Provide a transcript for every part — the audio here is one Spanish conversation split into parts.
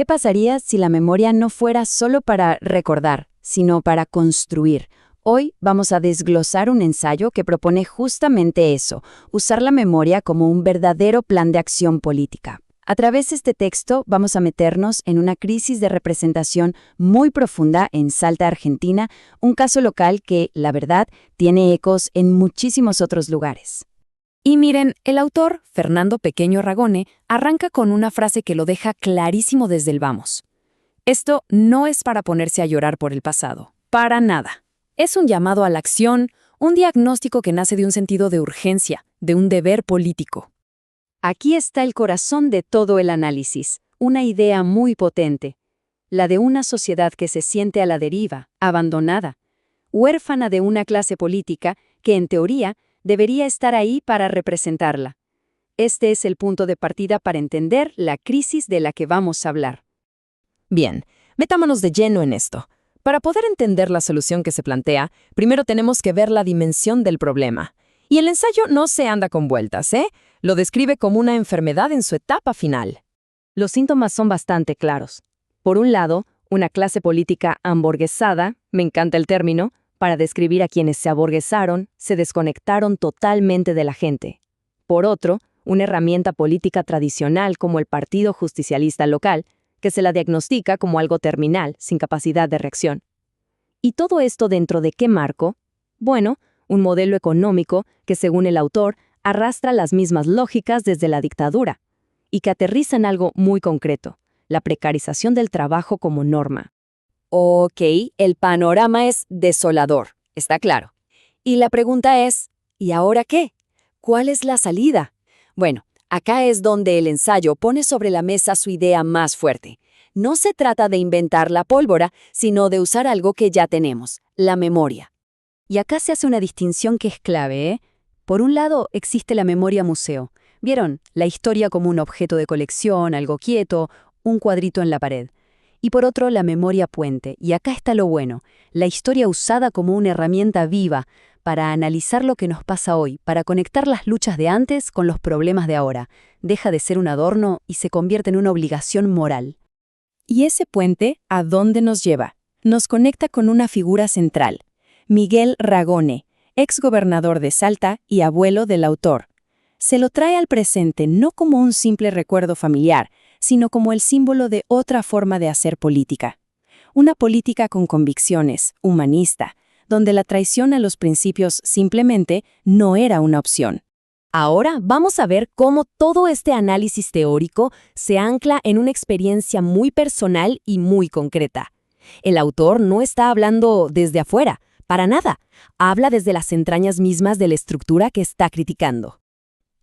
¿Qué pasaría si la memoria no fuera solo para recordar, sino para construir? Hoy vamos a desglosar un ensayo que propone justamente eso, usar la memoria como un verdadero plan de acción política. A través de este texto vamos a meternos en una crisis de representación muy profunda en Salta, Argentina, un caso local que, la verdad, tiene ecos en muchísimos otros lugares. Y miren, el autor, Fernando Pequeño Ragone, arranca con una frase que lo deja clarísimo desde el vamos. Esto no es para ponerse a llorar por el pasado, para nada. Es un llamado a la acción, un diagnóstico que nace de un sentido de urgencia, de un deber político. Aquí está el corazón de todo el análisis, una idea muy potente, la de una sociedad que se siente a la deriva, abandonada, huérfana de una clase política que, en teoría, debería estar ahí para representarla. Este es el punto de partida para entender la crisis de la que vamos a hablar. Bien, metámonos de lleno en esto. Para poder entender la solución que se plantea, primero tenemos que ver la dimensión del problema. Y el ensayo no se anda con vueltas, ¿eh? Lo describe como una enfermedad en su etapa final. Los síntomas son bastante claros. Por un lado, una clase política hamburguesada, me encanta el término, para describir a quienes se aburguesaron, se desconectaron totalmente de la gente. Por otro, una herramienta política tradicional como el Partido Justicialista local, que se la diagnostica como algo terminal, sin capacidad de reacción. ¿Y todo esto dentro de qué marco? Bueno, un modelo económico que, según el autor, arrastra las mismas lógicas desde la dictadura y que aterriza en algo muy concreto, la precarización del trabajo como norma. Ok, el panorama es desolador, está claro. Y la pregunta es, ¿y ahora qué? ¿Cuál es la salida? Bueno, acá es donde el ensayo pone sobre la mesa su idea más fuerte. No se trata de inventar la pólvora, sino de usar algo que ya tenemos, la memoria. Y acá se hace una distinción que es clave, ¿eh? Por un lado, existe la memoria museo. ¿Vieron? La historia como un objeto de colección, algo quieto, un cuadrito en la pared. Y por otro, la memoria puente. Y acá está lo bueno, la historia usada como una herramienta viva para analizar lo que nos pasa hoy, para conectar las luchas de antes con los problemas de ahora. Deja de ser un adorno y se convierte en una obligación moral. ¿Y ese puente a dónde nos lleva? Nos conecta con una figura central, Miguel Ragone, exgobernador de Salta y abuelo del autor. Se lo trae al presente no como un simple recuerdo familiar, sino como el símbolo de otra forma de hacer política. Una política con convicciones, humanista, donde la traición a los principios simplemente no era una opción. Ahora vamos a ver cómo todo este análisis teórico se ancla en una experiencia muy personal y muy concreta. El autor no está hablando desde afuera, para nada. Habla desde las entrañas mismas de la estructura que está criticando.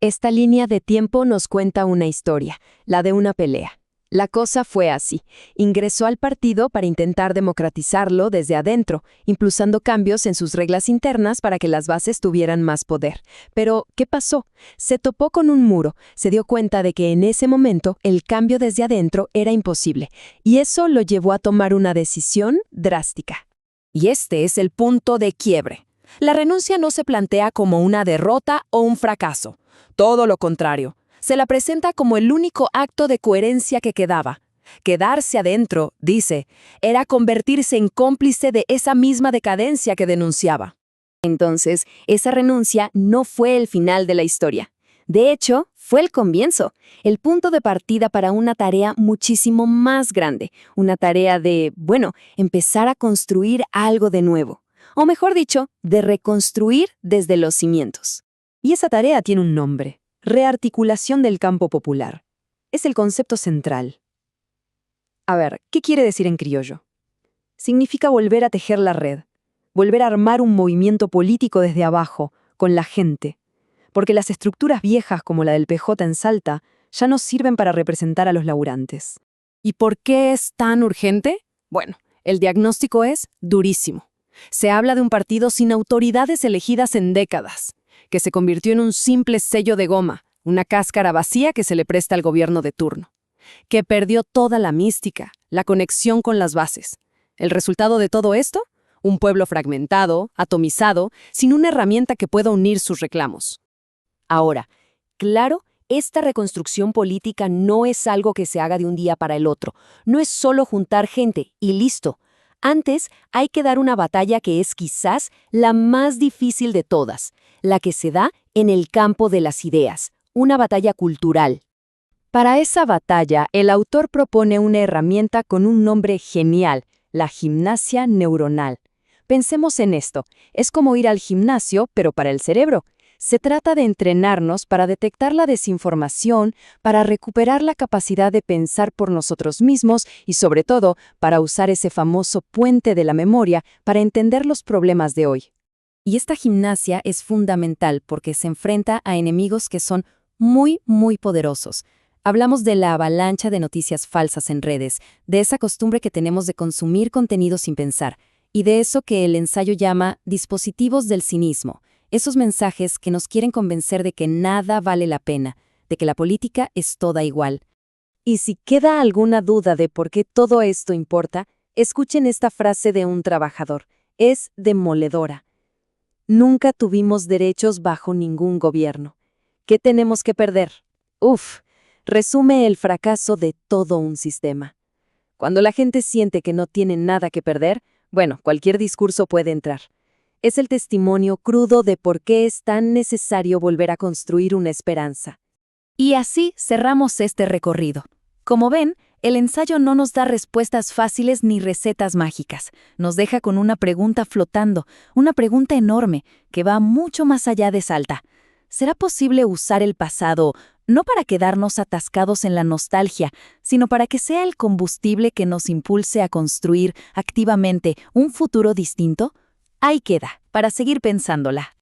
Esta línea de tiempo nos cuenta una historia, la de una pelea. La cosa fue así. Ingresó al partido para intentar democratizarlo desde adentro, impulsando cambios en sus reglas internas para que las bases tuvieran más poder. Pero, ¿qué pasó? Se topó con un muro, se dio cuenta de que en ese momento el cambio desde adentro era imposible, y eso lo llevó a tomar una decisión drástica. Y este es el punto de quiebre. La renuncia no se plantea como una derrota o un fracaso. Todo lo contrario. Se la presenta como el único acto de coherencia que quedaba. Quedarse adentro, dice, era convertirse en cómplice de esa misma decadencia que denunciaba. Entonces, esa renuncia no fue el final de la historia. De hecho, fue el comienzo, el punto de partida para una tarea muchísimo más grande, una tarea de, empezar a construir algo de nuevo. O mejor dicho, de reconstruir desde los cimientos. Y esa tarea tiene un nombre. Rearticulación del campo popular. Es el concepto central. A ver, ¿qué quiere decir en criollo? Significa volver a tejer la red, volver a armar un movimiento político desde abajo, con la gente. Porque las estructuras viejas como la del PJ en Salta ya no sirven para representar a los laburantes. ¿Y por qué es tan urgente? Bueno, el diagnóstico es durísimo. Se habla de un partido sin autoridades elegidas en décadas, que se convirtió en un simple sello de goma, una cáscara vacía que se le presta al gobierno de turno, que perdió toda la mística, la conexión con las bases. ¿El resultado de todo esto? Un pueblo fragmentado, atomizado, sin una herramienta que pueda unir sus reclamos. Ahora, claro Esta reconstrucción política no es algo que se haga de un día para el otro. No es solo juntar gente y listo. Antes hay que dar una batalla que es quizás la más difícil de todas, la que se da en el campo de las ideas, una batalla cultural. Para esa batalla, el autor propone una herramienta con un nombre genial, la gimnasia neuronal. Pensemos en esto, es como ir al gimnasio, pero para el cerebro. Se trata de entrenarnos para detectar la desinformación, para recuperar la capacidad de pensar por nosotros mismos y, sobre todo, para usar ese famoso puente de la memoria para entender los problemas de hoy. Y esta gimnasia es fundamental porque se enfrenta a enemigos que son muy, muy poderosos. Hablamos de la avalancha de noticias falsas en redes, de esa costumbre que tenemos de consumir contenido sin pensar, y de eso que el ensayo llama dispositivos del cinismo. Esos mensajes que nos quieren convencer de que nada vale la pena, de que la política es toda igual. Y si queda alguna duda de por qué todo esto importa, escuchen esta frase de un trabajador. Es demoledora. Nunca tuvimos derechos bajo ningún gobierno. ¿Qué tenemos que perder? Resume el fracaso de todo un sistema. Cuando la gente siente que no tiene nada que perder, bueno, cualquier discurso puede entrar. Es el testimonio crudo de por qué es tan necesario volver a construir una esperanza. Y así cerramos este recorrido. Como ven, el ensayo no nos da respuestas fáciles ni recetas mágicas. Nos deja con una pregunta flotando, una pregunta enorme que va mucho más allá de Salta. ¿Será posible usar el pasado no para quedarnos atascados en la nostalgia, sino para que sea el combustible que nos impulse a construir activamente un futuro distinto? Ahí queda, para seguir pensándola.